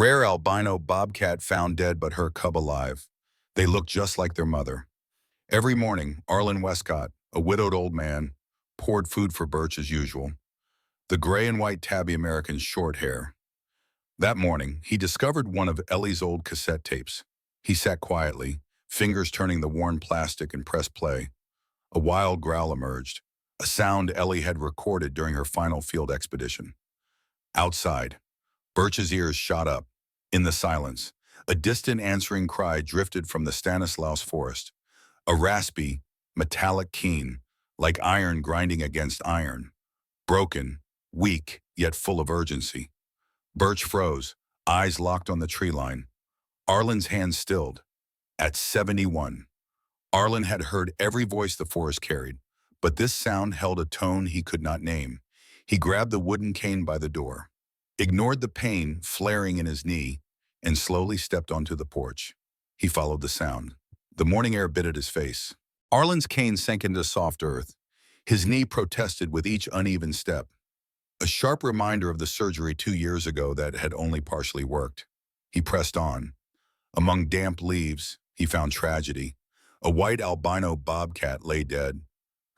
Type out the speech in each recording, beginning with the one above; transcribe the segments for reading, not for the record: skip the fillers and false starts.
Rare albino bobcat found dead but her cub alive. They looked just like their mother. Every morning, Arlen Westcott, a widowed old man, poured food for Birch as usual. The gray and white tabby American's short hair. That morning, he discovered one of Ellie's old cassette tapes. He sat quietly, fingers turning the worn plastic and pressed play. A wild growl emerged, a sound Ellie had recorded during her final field expedition. Outside, Birch's ears shot up. In the silence, a distant answering cry drifted from the Stanislaus forest. A raspy, metallic keen, like iron grinding against iron. Broken, weak, yet full of urgency. Birch froze, eyes locked on the tree line. Arlen's hand stilled. At 71, Arlen had heard every voice the forest carried, but this sound held a tone he could not name. He grabbed the wooden cane by the door, ignored the pain flaring in his knee, and slowly stepped onto the porch. He followed the sound. The morning air bit at his face. Arlen's cane sank into soft earth. His knee protested with each uneven step. A sharp reminder of the surgery 2 years ago that had only partially worked. He pressed on. Among damp leaves, he found tragedy. A white albino bobcat lay dead,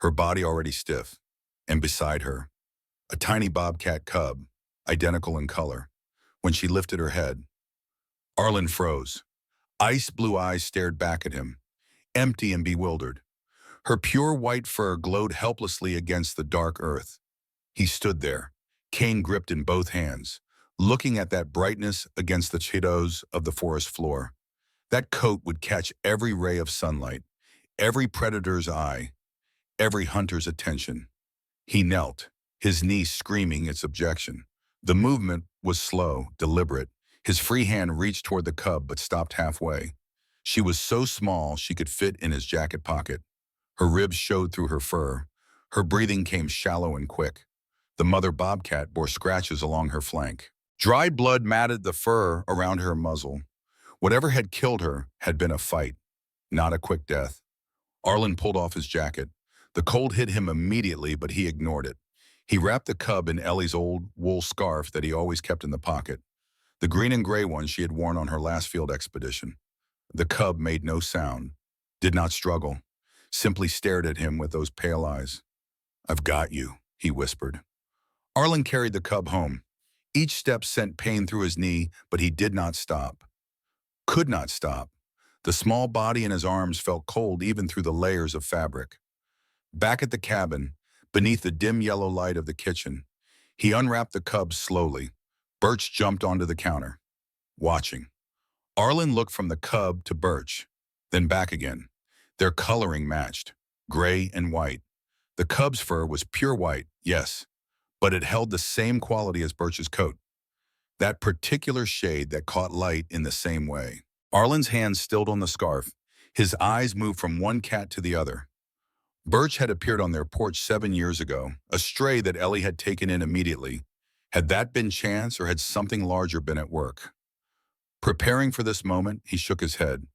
her body already stiff, and beside her, a tiny bobcat cub, identical in color. When she lifted her head, Arlen froze. Ice blue eyes stared back at him, empty and bewildered. Her pure white fur glowed helplessly against the dark earth. He stood there, cane gripped in both hands, looking at that brightness against the shadows of the forest floor. That coat would catch every ray of sunlight, every predator's eye, every hunter's attention. He knelt, his knee screaming its objection. The movement was slow, deliberate. His free hand reached toward the cub but stopped halfway. She was so small she could fit in his jacket pocket. Her ribs showed through her fur. Her breathing came shallow and quick. The mother bobcat bore scratches along her flank. Dried blood matted the fur around her muzzle. Whatever had killed her had been a fight, not a quick death. Arlen pulled off his jacket. The cold hit him immediately, but he ignored it. He wrapped the cub in Ellie's old wool scarf that he always kept in the pocket, the green and gray one she had worn on her last field expedition. The cub made no sound, did not struggle, simply stared at him with those pale eyes. "I've got you," he whispered. Arlen carried the cub home. Each step sent pain through his knee, but he did not stop. Could not stop. The small body in his arms felt cold even through the layers of fabric. Back at the cabin, beneath the dim yellow light of the kitchen, he unwrapped the cub slowly. Birch jumped onto the counter, watching. Arlen looked from the cub to Birch, then back again. Their coloring matched, gray and white. The cub's fur was pure white, yes, but it held the same quality as Birch's coat. That particular shade that caught light in the same way. Arlen's hands stilled on the scarf. His eyes moved from one cat to the other. Birch had appeared on their porch 7 years ago, a stray that Ellie had taken in immediately. Had that been chance, or had something larger been at work? Preparing for this moment, he shook his head.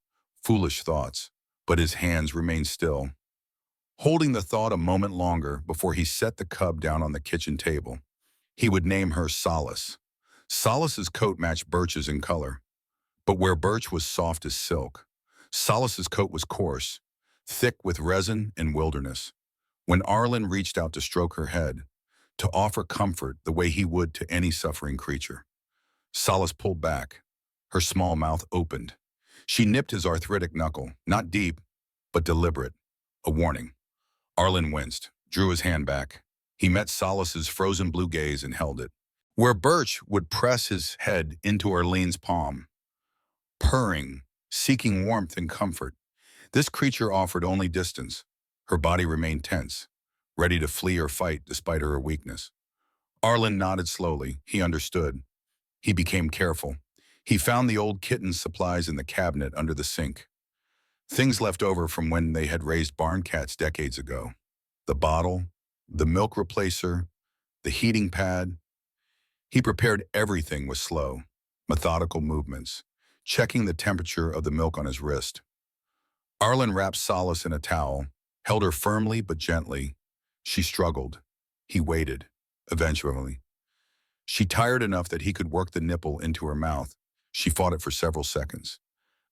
Foolish thoughts, but his hands remained still. Holding the thought a moment longer before he set the cub down on the kitchen table. He would name her Solace. Solace's coat matched Birch's in color, but where Birch was soft as silk, Solace's coat was coarse, thick with resin and wilderness. When Arlen reached out to stroke her head, to offer comfort the way he would to any suffering creature, Solace pulled back, her small mouth opened. She nipped his arthritic knuckle, not deep, but deliberate, a warning. Arlen winced, drew his hand back. He met Solace's frozen blue gaze and held it. Where Birch would press his head into Arlene's palm, purring, seeking warmth and comfort, this creature offered only distance. Her body remained tense, ready to flee or fight despite her weakness. Arlen nodded slowly. He understood. He became careful. He found the old kitten's supplies in the cabinet under the sink. Things left over from when they had raised barn cats decades ago. The bottle, the milk replacer, the heating pad. He prepared everything with slow, methodical movements, checking the temperature of the milk on his wrist. Arlen wrapped Solace in a towel, held her firmly but gently. She struggled. He waited. Eventually, she tired enough that he could work the nipple into her mouth. She fought it for several seconds.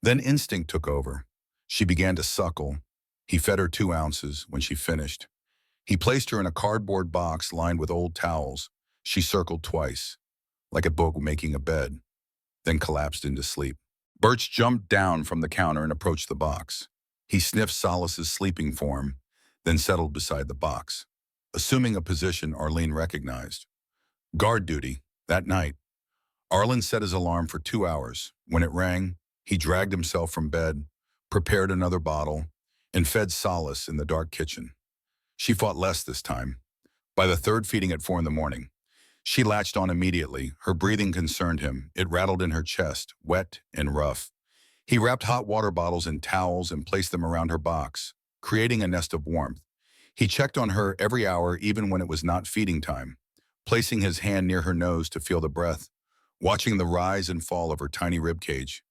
Then instinct took over. She began to suckle. He fed her 2 ounces. When she finished, he placed her in a cardboard box lined with old towels. She circled twice, like a book making a bed, then collapsed into sleep. Birch jumped down from the counter and approached the box. He sniffed Solace's sleeping form, then settled beside the box, assuming a position Arlene recognized. Guard duty. That night, Arlen set his alarm for 2 hours. When it rang, he dragged himself from bed, prepared another bottle, and fed Solace in the dark kitchen. She fought less this time. By the third feeding at 4 in the morning, she latched on immediately. Her breathing concerned him. It rattled in her chest, wet and rough. He wrapped hot water bottles in towels and placed them around her box, creating a nest of warmth. He checked on her every hour, even when it was not feeding time, placing his hand near her nose to feel the breath, watching the rise and fall of her tiny ribcage.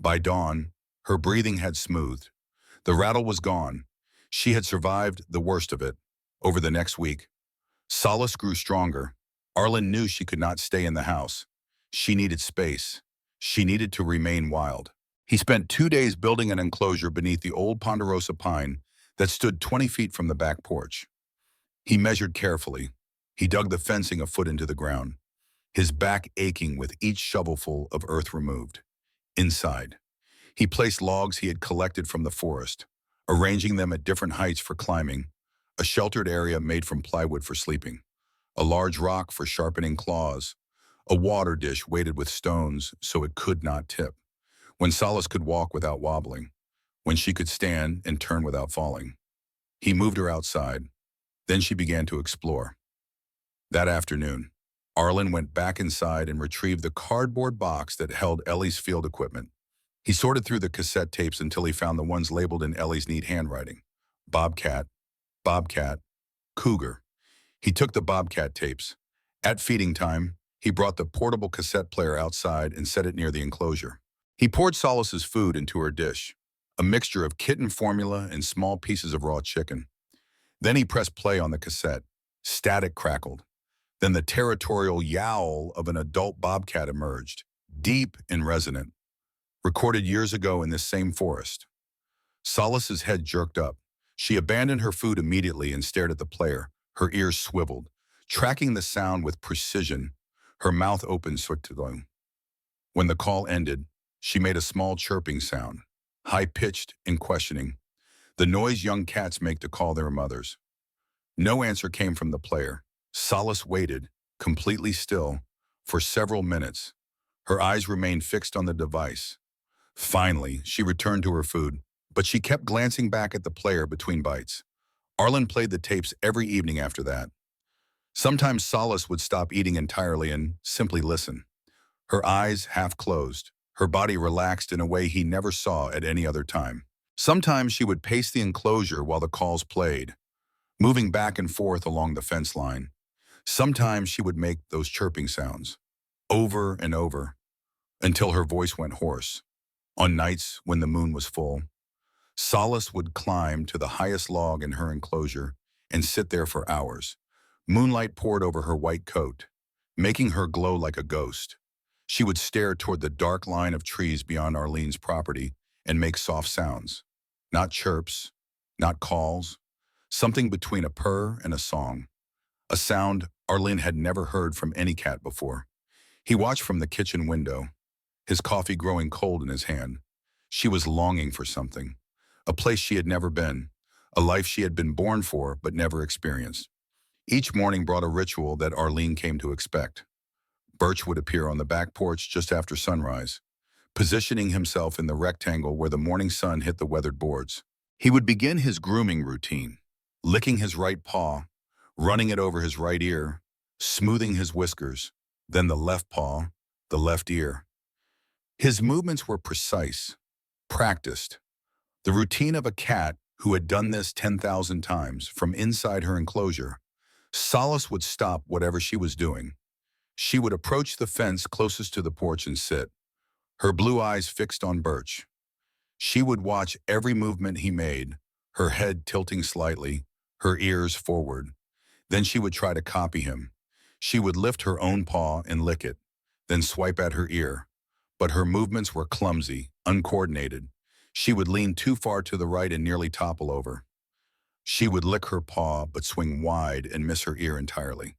By dawn, her breathing had smoothed. The rattle was gone. She had survived the worst of it. Over the next week, Solace grew stronger. Arlen knew she could not stay in the house. She needed space. She needed to remain wild. He spent 2 days building an enclosure beneath the old ponderosa pine that stood 20 feet from the back porch. He measured carefully. He dug the fencing a foot into the ground, his back aching with each shovelful of earth removed. Inside, he placed logs he had collected from the forest, arranging them at different heights for climbing, a sheltered area made from plywood for sleeping, a large rock for sharpening claws, a water dish weighted with stones so it could not tip. When Solace could walk without wobbling, when she could stand and turn without falling. He moved her outside. Then she began to explore. That afternoon, Arlen went back inside and retrieved the cardboard box that held Ellie's field equipment. He sorted through the cassette tapes until he found the ones labeled in Ellie's neat handwriting. Bobcat, Bobcat, Cougar. He took the Bobcat tapes. At feeding time, he brought the portable cassette player outside and set it near the enclosure. He poured Solace's food into her dish, a mixture of kitten formula and small pieces of raw chicken. Then he pressed play on the cassette. Static crackled. Then the territorial yowl of an adult bobcat emerged, deep and resonant, recorded years ago in this same forest. Solace's head jerked up. She abandoned her food immediately and stared at the player, her ears swiveled, tracking the sound with precision, her mouth open swiftly. When the call ended, she made a small chirping sound, high-pitched and questioning, the noise young cats make to call their mothers. No answer came from the player. Solace waited, completely still, for several minutes. Her eyes remained fixed on the device. Finally, she returned to her food, but she kept glancing back at the player between bites. Arlen played the tapes every evening after that. Sometimes Solace would stop eating entirely and simply listen. Her eyes half closed, her body relaxed in a way he never saw at any other time. Sometimes she would pace the enclosure while the calls played, moving back and forth along the fence line. Sometimes she would make those chirping sounds, over and over, until her voice went hoarse. On nights when the moon was full, Solace would climb to the highest log in her enclosure and sit there for hours. Moonlight poured over her white coat, making her glow like a ghost. She would stare toward the dark line of trees beyond Arlene's property and make soft sounds. Not chirps, not calls, something between a purr and a song. A sound Arlene had never heard from any cat before. He watched from the kitchen window, his coffee growing cold in his hand. She was longing for something, a place she had never been, a life she had been born for but never experienced. Each morning brought a ritual that Arlene came to expect. Birch would appear on the back porch just after sunrise, positioning himself in the rectangle where the morning sun hit the weathered boards. He would begin his grooming routine, licking his right paw, running it over his right ear, smoothing his whiskers, then the left paw, the left ear. His movements were precise, practiced. The routine of a cat who had done this 10,000 times from inside her enclosure. Solace would stop whatever she was doing. She would approach the fence closest to the porch and sit, her blue eyes fixed on Birch. She would watch every movement he made, her head tilting slightly, her ears forward. Then she would try to copy him. She would lift her own paw and lick it, then swipe at her ear. but her movements were clumsy, uncoordinated. She would lean too far to the right and nearly topple over. She would lick her paw but swing wide and miss her ear entirely.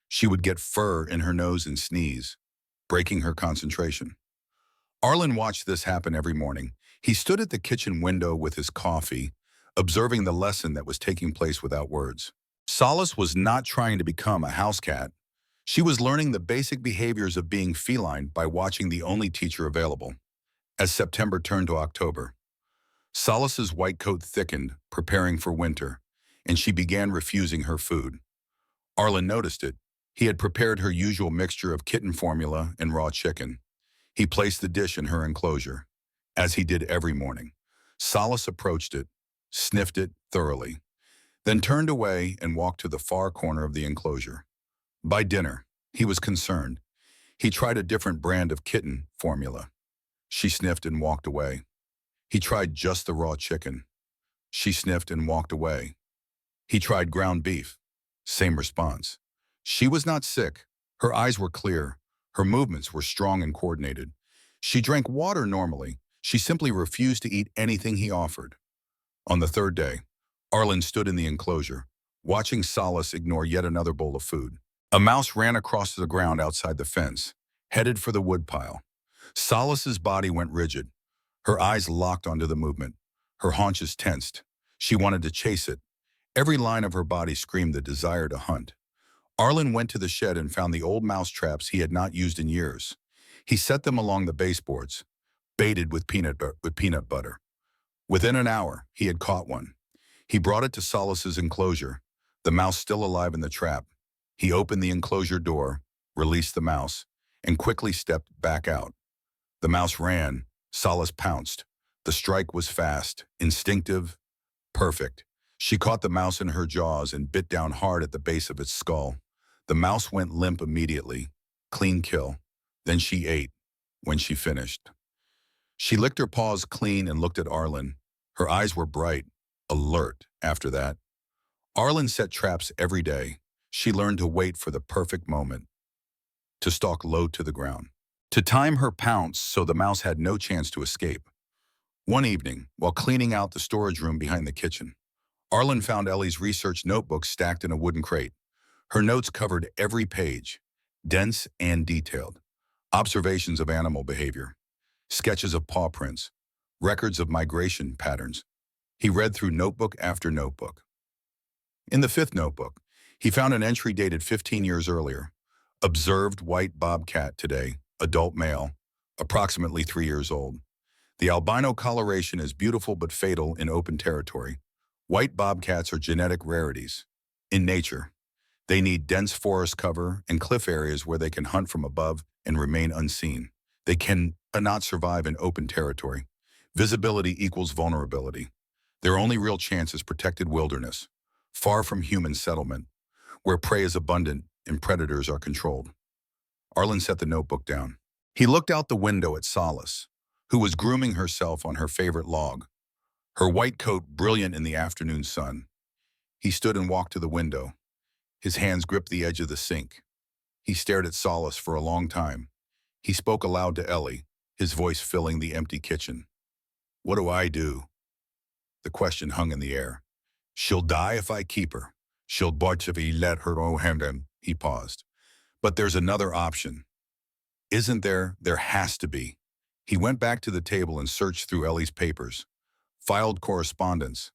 She would get fur in her nose and sneeze, breaking her concentration. Arlen watched this happen every morning. He stood at the kitchen window with his coffee, observing the lesson that was taking place without words. Solace was not trying to become a house cat. She was learning the basic behaviors of being feline by watching the only teacher available. As September turned to October, Solace's white coat thickened, preparing for winter, and she began refusing her food. Arlen noticed it. He had prepared her usual mixture of kitten formula and raw chicken. He placed the dish in her enclosure, as he did every morning. Solace approached it, sniffed it thoroughly, then turned away and walked to the far corner of the enclosure. By dinner, he was concerned. He tried a different brand of kitten formula. She sniffed and walked away. He tried just the raw chicken. She sniffed and walked away. He tried ground beef. Same response. She was not sick. Her eyes were clear. Her movements were strong and coordinated. She drank water normally. She simply refused to eat anything he offered. On the third day, Arlen stood in the enclosure, watching Solace ignore yet another bowl of food. A mouse ran across the ground outside the fence, headed for the woodpile. Solace's body went rigid. Her eyes locked onto the movement. Her haunches tensed. She wanted to chase it. Every line of her body screamed the desire to hunt. Arlen went to the shed and found the old mouse traps he had not used in years. He set them along the baseboards, baited with peanut butter. Within an hour, he had caught one. He brought it to Solace's enclosure, the mouse still alive in the trap. He opened the enclosure door, released the mouse, and quickly stepped back out. The mouse ran. Solace pounced. The strike was fast, instinctive, perfect. She caught the mouse in her jaws and bit down hard at the base of its skull. The mouse went limp immediately. Clean kill. Then she ate, when she finished. She licked her paws clean and looked at Arlen. Her eyes were bright, alert after that. Arlen set traps every day. She learned to wait for the perfect moment, to stalk low to the ground, to time her pounce so the mouse had no chance to escape. One evening, while cleaning out the storage room behind the kitchen, Arlen found Ellie's research notebook stacked in a wooden crate. Her notes covered every page, dense and detailed. Observations of animal behavior, sketches of paw prints, records of migration patterns. He read through notebook after notebook. In the fifth notebook, he found an entry dated 15 years earlier. Observed white bobcat today, adult male, approximately 3 years old. The albino coloration is beautiful but fatal in open territory. White bobcats are genetic rarities. In nature, they need dense forest cover and cliff areas where they can hunt from above and remain unseen. They cannot survive in open territory. Visibility equals vulnerability. Their only real chance is protected wilderness, far from human settlement, where prey is abundant and predators are controlled. Arlen set the notebook down. He looked out the window at Solace, who was grooming herself on her favorite log, her white coat brilliant in the afternoon sun. He stood and walked to the window. His hands gripped the edge of the sink. He stared at Solace for a long time. He spoke aloud to Ellie, his voice filling the empty kitchen. "What do I do?" The question hung in the air. "She'll die if I keep her. She'll botch if I let her own him." He paused. "But there's another option." "Isn't there?" "There has to be." He went back to the table and searched through Ellie's papers, filed correspondence,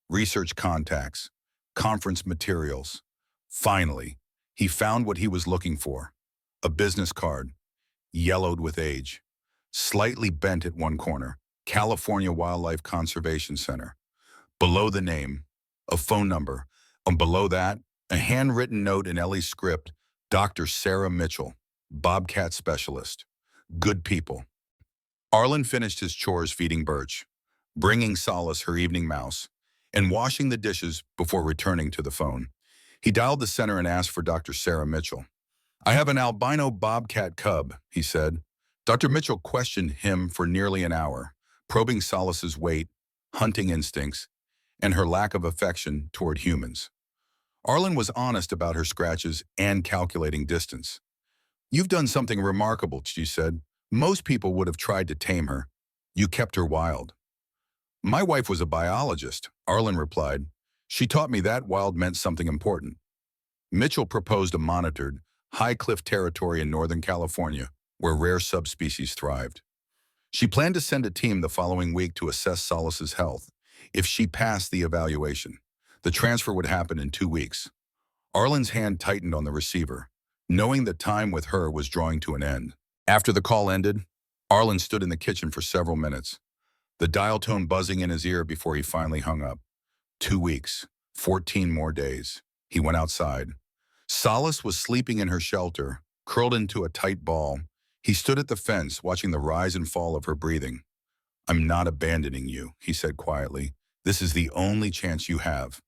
research contacts, conference materials. Finally, he found what he was looking for. A business card, yellowed with age, slightly bent at one corner, California Wildlife Conservation Center. Below the name, a phone number, and below that, a handwritten note in Ellie's script, Dr. Sarah Mitchell, Bobcat Specialist. Good people. Arlen finished his chores feeding Birch, bringing Solace her evening mouse, and washing the dishes before returning to the phone. He dialed the center and asked for Dr. Sarah Mitchell. "I have an albino bobcat cub," he said. Dr. Mitchell questioned him for nearly an hour, probing Solace's weight, hunting instincts, and her lack of affection toward humans. Arlen was honest about her scratches and calculating distance. "You've done something remarkable," she said. Most people would have tried to tame her. You kept her wild. My wife was a biologist, Arlen replied. She taught me that wild meant something important. Mitchell proposed a monitored, high cliff territory in Northern California, where rare subspecies thrived. She planned to send a team the following week to assess Solace's health. If she passed the evaluation, the transfer would happen in 2 weeks. Arlen's hand tightened on the receiver, knowing that time with her was drawing to an end. After the call ended, Arlen stood in the kitchen for several minutes, the dial tone buzzing in his ear before he finally hung up. 2 weeks, 14 more days. He went outside. Solace was sleeping in her shelter, curled into a tight ball. He stood at the fence, watching the rise and fall of her breathing. I'm not abandoning you, he said quietly. This is the only chance you have.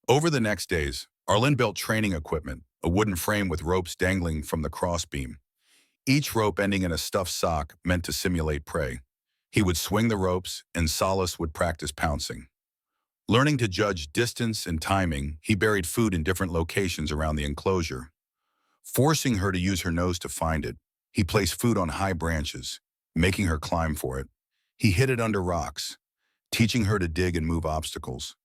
Over the next days, Arlen built training equipment, a wooden frame with ropes dangling from the crossbeam. Each rope ending in a stuffed sock meant to simulate prey. He would swing the ropes, and Solace would practice pouncing. Learning to judge distance and timing, he buried food in different locations around the enclosure. Forcing her to use her nose to find it, he placed food on high branches, making her climb for it. He hid it under rocks, teaching her to dig and move obstacles.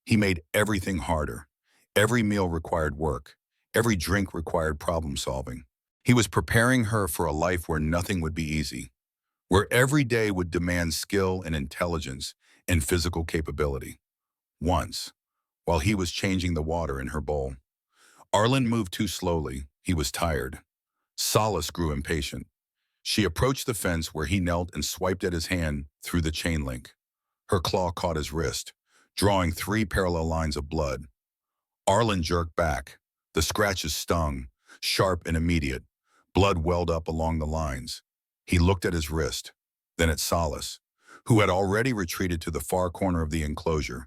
He made everything harder. Every meal required work. Every drink required problem solving. He was preparing her for a life where nothing would be easy, where every day would demand skill and intelligence and physical capability. Once, while he was changing the water in her bowl, Arlen moved too slowly. He was tired. Solace grew impatient. She approached the fence where he knelt and swiped at his hand through the chain link. Her claw caught his wrist, drawing 3 parallel lines of blood. Arlen jerked back. The scratches stung, sharp and immediate. Blood welled up along the lines. He looked at his wrist, then at Solace, who had already retreated to the far corner of the enclosure,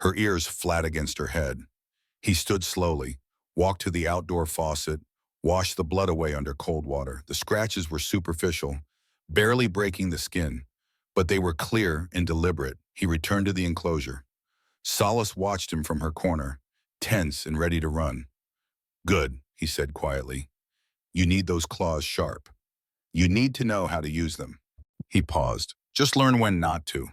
her ears flat against her head. He stood slowly, walked to the outdoor faucet, washed the blood away under cold water. The scratches were superficial, barely breaking the skin, but they were clear and deliberate. He returned to the enclosure. Solace watched him from her corner, tense and ready to run. Good, he said quietly. You need those claws sharp. You need to know how to use them. He paused. Just learn when not to.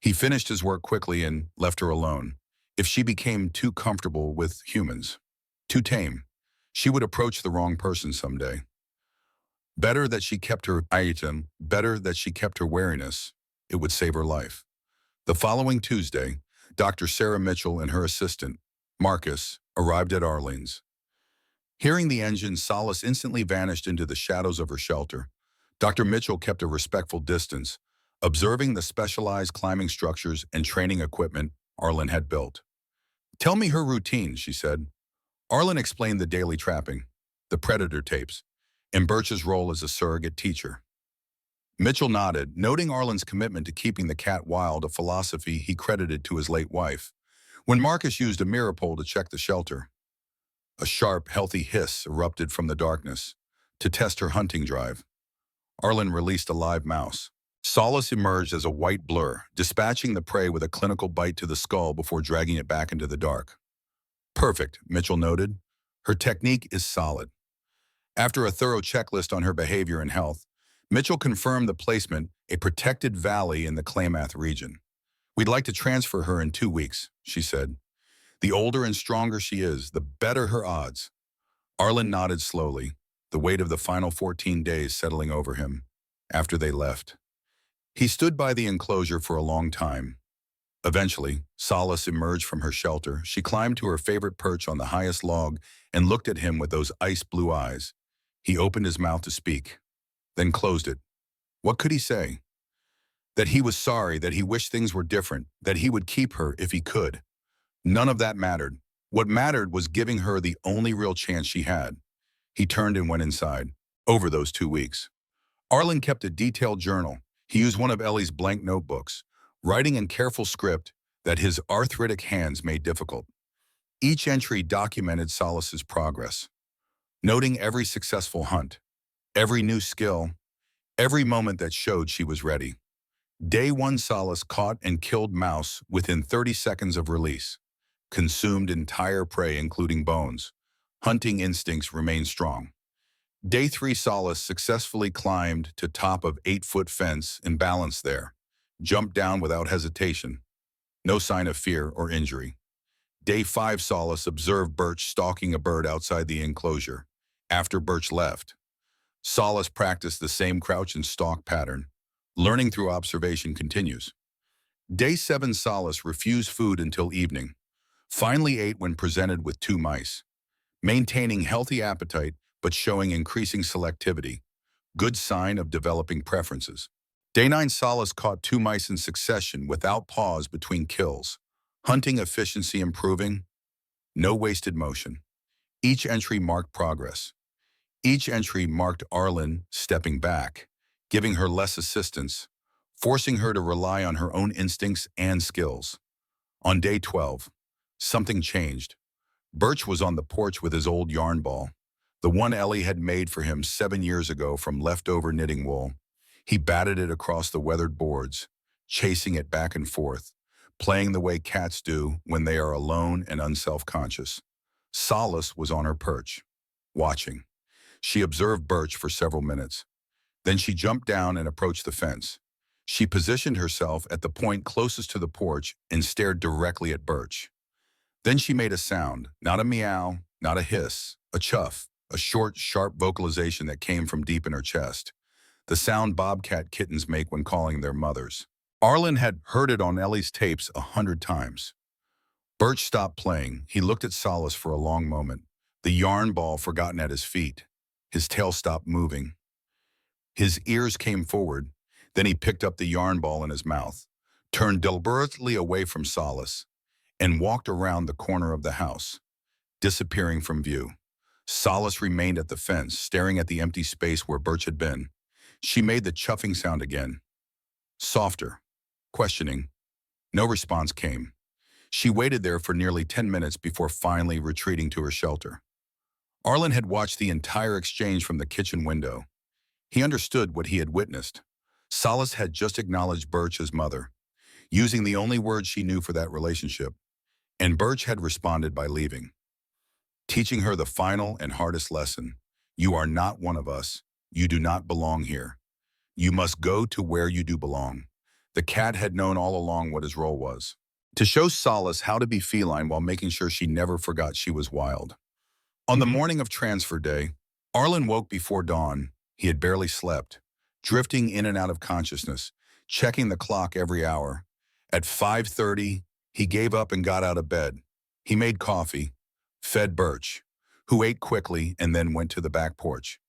He finished his work quickly and left her alone. If she became too comfortable with humans, too tame, she would approach the wrong person someday. Better that she kept her item, better that she kept her wariness. It would save her life. The following Tuesday, Dr. Sarah Mitchell and her assistant, Marcus, arrived at Arlene's. Hearing the engine, Solace instantly vanished into the shadows of her shelter. Dr. Mitchell kept a respectful distance, observing the specialized climbing structures and training equipment Arlen had built. Tell me her routine, she said. Arlen explained the daily trapping, the predator tapes, and Birch's role as a surrogate teacher. Mitchell nodded, noting Arlen's commitment to keeping the cat wild, a philosophy he credited to his late wife. When Marcus used a mirror pole to check the shelter, a sharp, healthy hiss erupted from the darkness. To test her hunting drive, Arlen released a live mouse. Solace emerged as a white blur, dispatching the prey with a clinical bite to the skull before dragging it back into the dark. Perfect, Mitchell noted. Her technique is solid. After a thorough checklist on her behavior and health, Mitchell confirmed the placement, a protected valley in the Klamath region. We'd like to transfer her in 2 weeks, she said. The older and stronger she is, the better her odds. Arlen nodded slowly, the weight of the final 14 days settling over him. After they left, he stood by the enclosure for a long time. Eventually, Solace emerged from her shelter. She climbed to her favorite perch on the highest log and looked at him with those ice-blue eyes. He opened his mouth to speak, then closed it. What could he say? That he was sorry, that he wished things were different, that he would keep her if he could. None of that mattered. What mattered was giving her the only real chance she had. He turned and went inside. Over those 2 weeks, Arlen kept a detailed journal. He used one of Ellie's blank notebooks, writing in careful script that his arthritic hands made difficult. Each entry documented Solace's progress, noting every successful hunt, every new skill, every moment that showed she was ready. Day 1, Solace caught and killed mouse within 30 seconds of release, consumed entire prey including bones. Hunting instincts remained strong. Day 3, Solace successfully climbed to top of 8-foot fence and balanced there. Jumped down without hesitation. No sign of fear or injury. Day 5, Solace observed Birch stalking a bird outside the enclosure. After Birch left, Solace practiced the same crouch and stalk pattern. Learning through observation continues. Day 7, Solace refused food until evening. Finally ate when presented with 2 mice. Maintaining healthy appetite but showing increasing selectivity. Good sign of developing preferences. Day 9, Solace caught 2 mice in succession without pause between kills. Hunting efficiency improving. No wasted motion. Each entry marked progress. Each entry marked Arlen stepping back, giving her less assistance, forcing her to rely on her own instincts and skills. On day 12, something changed. Birch was on the porch with his old yarn ball, the one Ellie had made for him 7 years ago from leftover knitting wool. He batted it across the weathered boards, chasing it back and forth, playing the way cats do when they are alone and unself-conscious. Solace was on her perch, watching. She observed Birch for several minutes. Then she jumped down and approached the fence. She positioned herself at the point closest to the porch and stared directly at Birch. Then she made a sound, not a meow, not a hiss, a chuff, a short, sharp vocalization that came from deep in her chest. The sound bobcat kittens make when calling their mothers. Arlen had heard it on Ellie's tapes 100 times. Birch stopped playing. He looked at Solace for a long moment, the yarn ball forgotten at his feet. His tail stopped moving. His ears came forward. Then he picked up the yarn ball in his mouth, turned deliberately away from Solace, and walked around the corner of the house, disappearing from view. Solace remained at the fence, staring at the empty space where Birch had been. She made the chuffing sound again. Softer. Questioning. No response came. She waited there for nearly 10 minutes before finally retreating to her shelter. Arlen had watched the entire exchange from the kitchen window. He understood what he had witnessed. Solace had just acknowledged Birch as mother, using the only word she knew for that relationship, and Birch had responded by leaving, teaching her the final and hardest lesson. You are not one of us. You do not belong here. You must go to where you do belong. The cat had known all along what his role was, to show Solace how to be feline while making sure she never forgot she was wild. On the morning of transfer day, Arlen woke before dawn. He had barely slept, drifting in and out of consciousness, checking the clock every hour. At 5:30, he gave up and got out of bed. He made coffee, fed Birch, who ate quickly and then went to the back porch.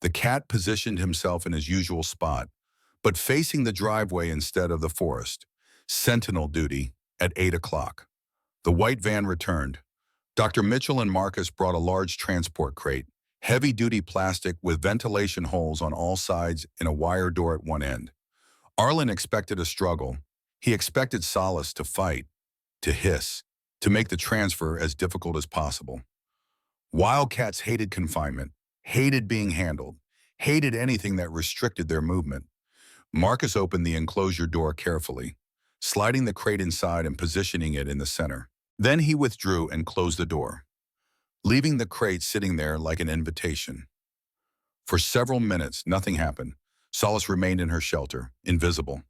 The cat positioned himself in his usual spot, but facing the driveway instead of the forest. Sentinel duty at 8 o'clock. The white van returned. Dr. Mitchell and Marcus brought a large transport crate, heavy-duty plastic with ventilation holes on all sides and a wire door at one end. Arlen expected a struggle. He expected Solace to fight, to hiss, to make the transfer as difficult as possible. Wildcats hated confinement, hated being handled, hated anything that restricted their movement. Marcus opened the enclosure door carefully, sliding the crate inside and positioning it in the center. Then he withdrew and closed the door, leaving the crate sitting there like an invitation. For several minutes, nothing happened. Solace remained in her shelter, invisible.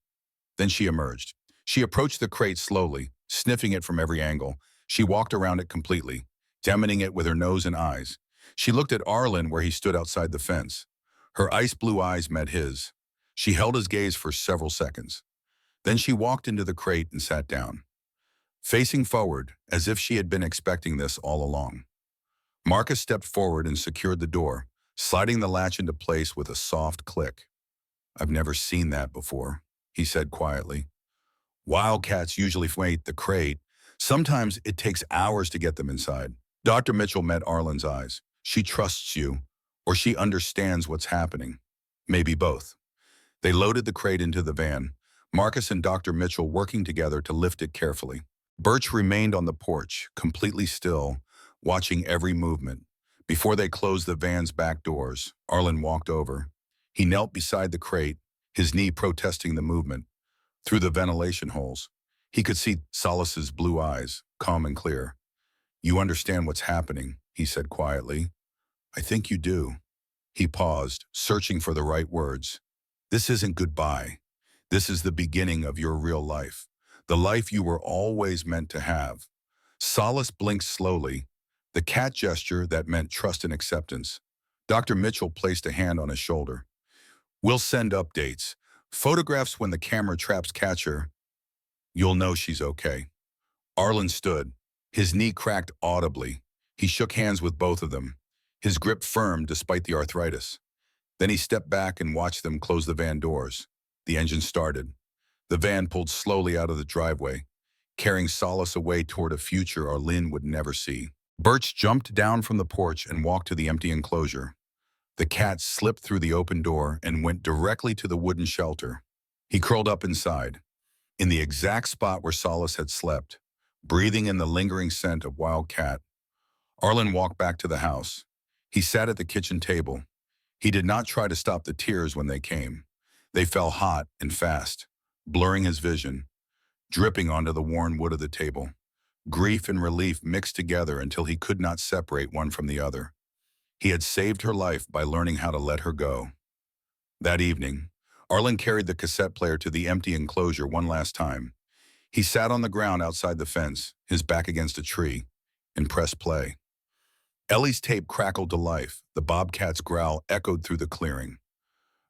Then she emerged. She approached the crate slowly, sniffing it from every angle. She walked around it completely, examining it with her nose and eyes. She looked at Arlen where he stood outside the fence. Her ice blue eyes met his. She held his gaze for several seconds. Then she walked into the crate and sat down, facing forward as if she had been expecting this all along. Marcus stepped forward and secured the door, sliding the latch into place with a soft click. "I've never seen that before," he said quietly. "Wildcats usually wait the crate. Sometimes it takes hours to get them inside." Dr. Mitchell met Arlen's eyes. "She trusts you, or she understands what's happening. Maybe both." They loaded the crate into the van, Marcus and Dr. Mitchell working together to lift it carefully. Birch remained on the porch, completely still, watching every movement. Before they closed the van's back doors, Arlen walked over. He knelt beside the crate, his knee protesting the movement. Through the ventilation holes, he could see Solace's blue eyes, calm and clear. "You understand what's happening," he said quietly. "I think you do." He paused, searching for the right words. This isn't goodbye. This is the beginning of your real life. The life you were always meant to have. Solace blinked slowly, the cat gesture that meant trust and acceptance. Dr. Mitchell placed a hand on his shoulder. We'll send updates. Photographs when the camera traps catch her. You'll know she's okay. Arlen stood. His knee cracked audibly. He shook hands with both of them, his grip firm despite the arthritis. Then he stepped back and watched them close the van doors. The engine started. The van pulled slowly out of the driveway, carrying Solace away toward a future Arlen would never see. Birch jumped down from the porch and walked to the empty enclosure. The cat slipped through the open door and went directly to the wooden shelter. He curled up inside, in the exact spot where Solace had slept, breathing in the lingering scent of wild cat. Arlen walked back to the house. He sat at the kitchen table. He did not try to stop the tears when they came. They fell hot and fast, blurring his vision, dripping onto the worn wood of the table. Grief and relief mixed together until he could not separate one from the other. He had saved her life by learning how to let her go. That evening, Arlen carried the cassette player to the empty enclosure one last time. He sat on the ground outside the fence, his back against a tree, and pressed play. Ellie's tape crackled to life. The bobcat's growl echoed through the clearing,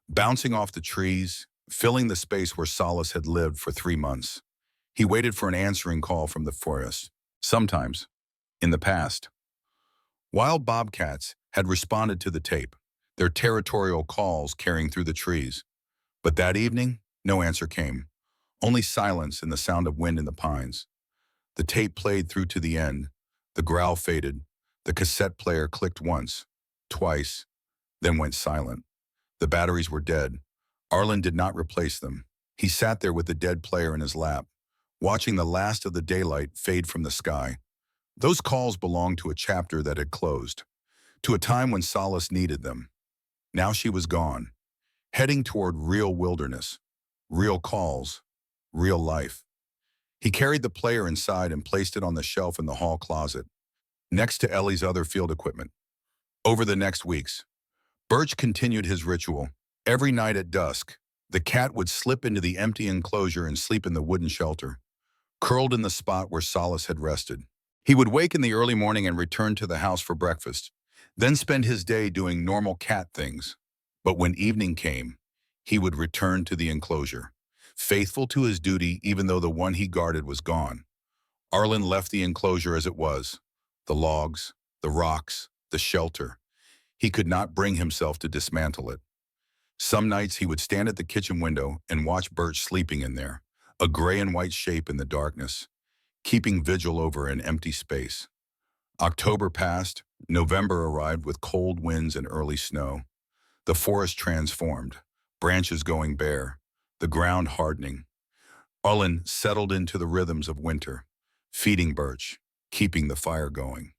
bouncing off the trees, filling the space where Solace had lived for 3 months. He waited for an answering call from the forest. Sometimes, in the past, wild bobcats had responded to the tape, their territorial calls carrying through the trees. But that evening, no answer came, only silence and the sound of wind in the pines. The tape played through to the end. The growl faded. The cassette player clicked once, twice, then went silent. The batteries were dead. Arlen did not replace them. He sat there with the dead player in his lap, watching the last of the daylight fade from the sky. Those calls belonged to a chapter that had closed, to a time when Solace needed them. Now she was gone, heading toward real wilderness, real calls, real life. He carried the player inside and placed it on the shelf in the hall closet, next to Ellie's other field equipment. Over the next weeks, Birch continued his ritual. Every night at dusk, the cat would slip into the empty enclosure and sleep in the wooden shelter, curled in the spot where Solace had rested. He would wake in the early morning and return to the house for breakfast, then spend his day doing normal cat things. But when evening came, he would return to the enclosure, faithful to his duty even though the one he guarded was gone. Arlen left the enclosure as it was, the logs, the rocks, the shelter. He could not bring himself to dismantle it. Some nights he would stand at the kitchen window and watch Birch sleeping in there, a gray and white shape in the darkness, keeping vigil over an empty space. October passed, November arrived with cold winds and early snow. The forest transformed, branches going bare, the ground hardening. Arlen settled into the rhythms of winter, feeding Birch, keeping the fire going.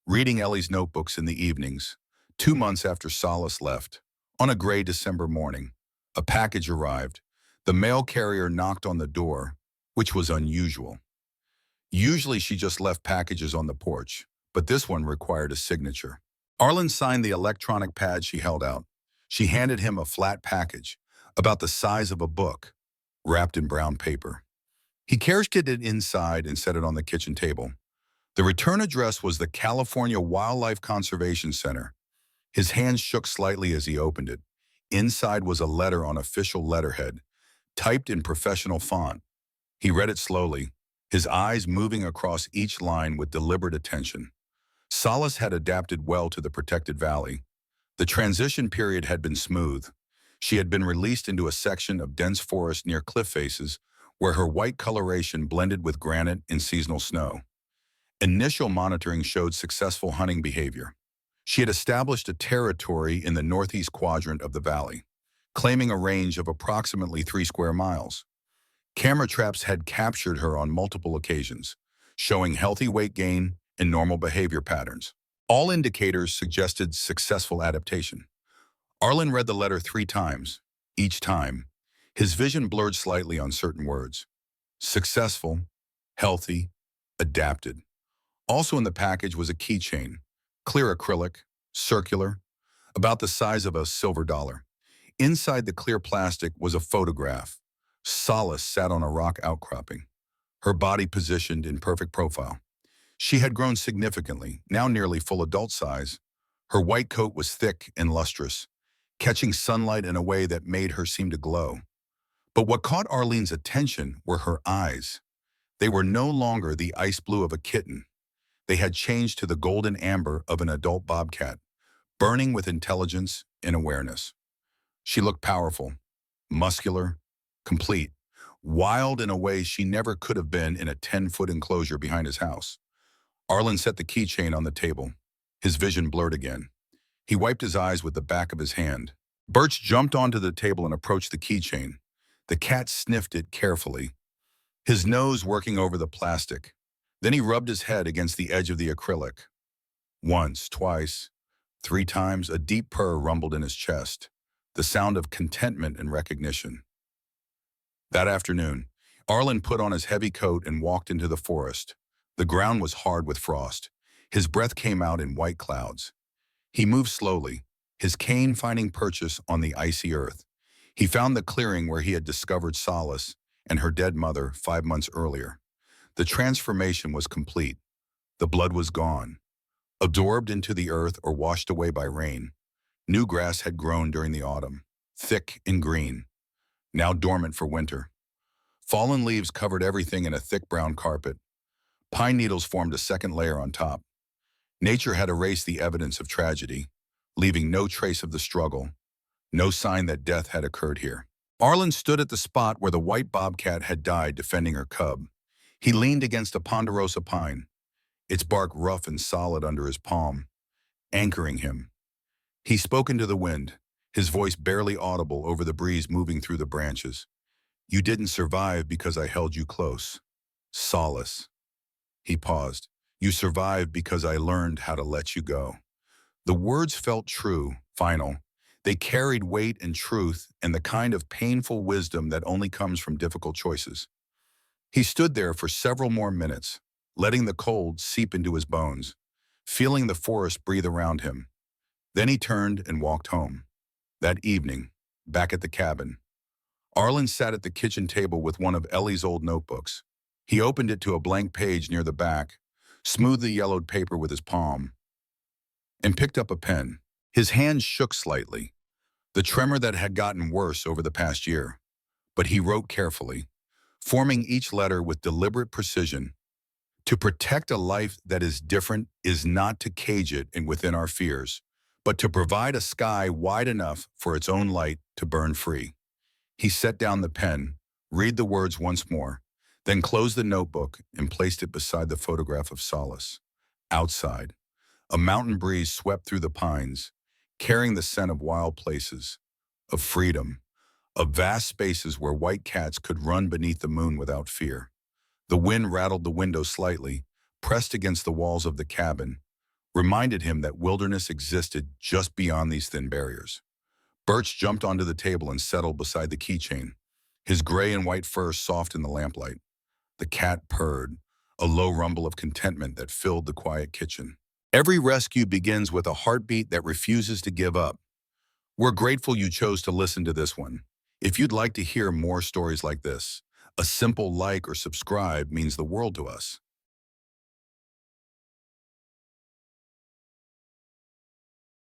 Reading Ellie's notebooks in the evenings, 2 months after Solace left, on a gray December morning, a package arrived. The mail carrier knocked on the door, which was unusual. Usually she just left packages on the porch, but this one required a signature. Arlen signed the electronic pad she held out. She handed him a flat package, about the size of a book, wrapped in brown paper. He carried it inside and set it on the kitchen table. The return address was the California Wildlife Conservation Center. His hands shook slightly as he opened it. Inside was a letter on official letterhead, typed in professional font. He read it slowly, his eyes moving across each line with deliberate attention. Solace had adapted well to the protected valley. The transition period had been smooth. She had been released into a section of dense forest near cliff faces where her white coloration blended with granite and seasonal snow. Initial monitoring showed successful hunting behavior. She had established a territory in the northeast quadrant of the valley, claiming a range of approximately 3 square miles. Camera traps had captured her on multiple occasions, showing healthy weight gain and normal behavior patterns. All indicators suggested successful adaptation. Arlen read the letter 3 times. Each time, his vision blurred slightly on certain words. Successful, healthy, adapted. Also in the package was a keychain, clear acrylic, circular, about the size of a silver dollar. Inside the clear plastic was a photograph. Solace sat on a rock outcropping, her body positioned in perfect profile. She had grown significantly, now nearly full adult size. Her white coat was thick and lustrous, catching sunlight in a way that made her seem to glow. But what caught Arlene's attention were her eyes. They were no longer the ice blue of a kitten. They had changed to the golden amber of an adult bobcat, burning with intelligence and awareness. She looked powerful, muscular, complete, wild in a way she never could have been in a 10-foot enclosure behind his house. Arlen set the keychain on the table. His vision blurred again. He wiped his eyes with the back of his hand. Birch jumped onto the table and approached the keychain. The cat sniffed it carefully, his nose working over the plastic. Then he rubbed his head against the edge of the acrylic. Once, twice, 3 times, a deep purr rumbled in his chest, the sound of contentment and recognition. That afternoon, Arlen put on his heavy coat and walked into the forest. The ground was hard with frost. His breath came out in white clouds. He moved slowly, his cane finding purchase on the icy earth. He found the clearing where he had discovered Solace and her dead mother 5 months earlier. The transformation was complete. The blood was gone, absorbed into the earth or washed away by rain. New grass had grown during the autumn, thick and green, now dormant for winter. Fallen leaves covered everything in a thick brown carpet. Pine needles formed a second layer on top. Nature had erased the evidence of tragedy, leaving no trace of the struggle, no sign that death had occurred here. Arlen stood at the spot where the white bobcat had died defending her cub. He leaned against a ponderosa pine, its bark rough and solid under his palm, anchoring him. He spoke into the wind, his voice barely audible over the breeze moving through the branches. "You didn't survive because I held you close. Solace." He paused. "You survived because I learned how to let you go." The words felt true, final. They carried weight and truth and the kind of painful wisdom that only comes from difficult choices. He stood there for several more minutes, letting the cold seep into his bones, feeling the forest breathe around him. Then he turned and walked home. That evening, back at the cabin, Arlen sat at the kitchen table with one of Ellie's old notebooks. He opened it to a blank page near the back, smoothed the yellowed paper with his palm, and picked up a pen. His hands shook slightly, the tremor that had gotten worse over the past year. But he wrote carefully, forming each letter with deliberate precision. To protect a life that is different is not to cage it in within our fears, but to provide a sky wide enough for its own light to burn free. He set down the pen, read the words once more, then closed the notebook and placed it beside the photograph of Solace. Outside, a mountain breeze swept through the pines, carrying the scent of wild places, of freedom, of vast spaces where white cats could run beneath the moon without fear. The wind rattled the window slightly, pressed against the walls of the cabin, reminded him that wilderness existed just beyond these thin barriers. Birch jumped onto the table and settled beside the keychain, his gray and white fur soft in the lamplight. The cat purred, a low rumble of contentment that filled the quiet kitchen. Every rescue begins with a heartbeat that refuses to give up. We're grateful you chose to listen to this one. If you'd like to hear more stories like this, a simple like or subscribe means the world to us.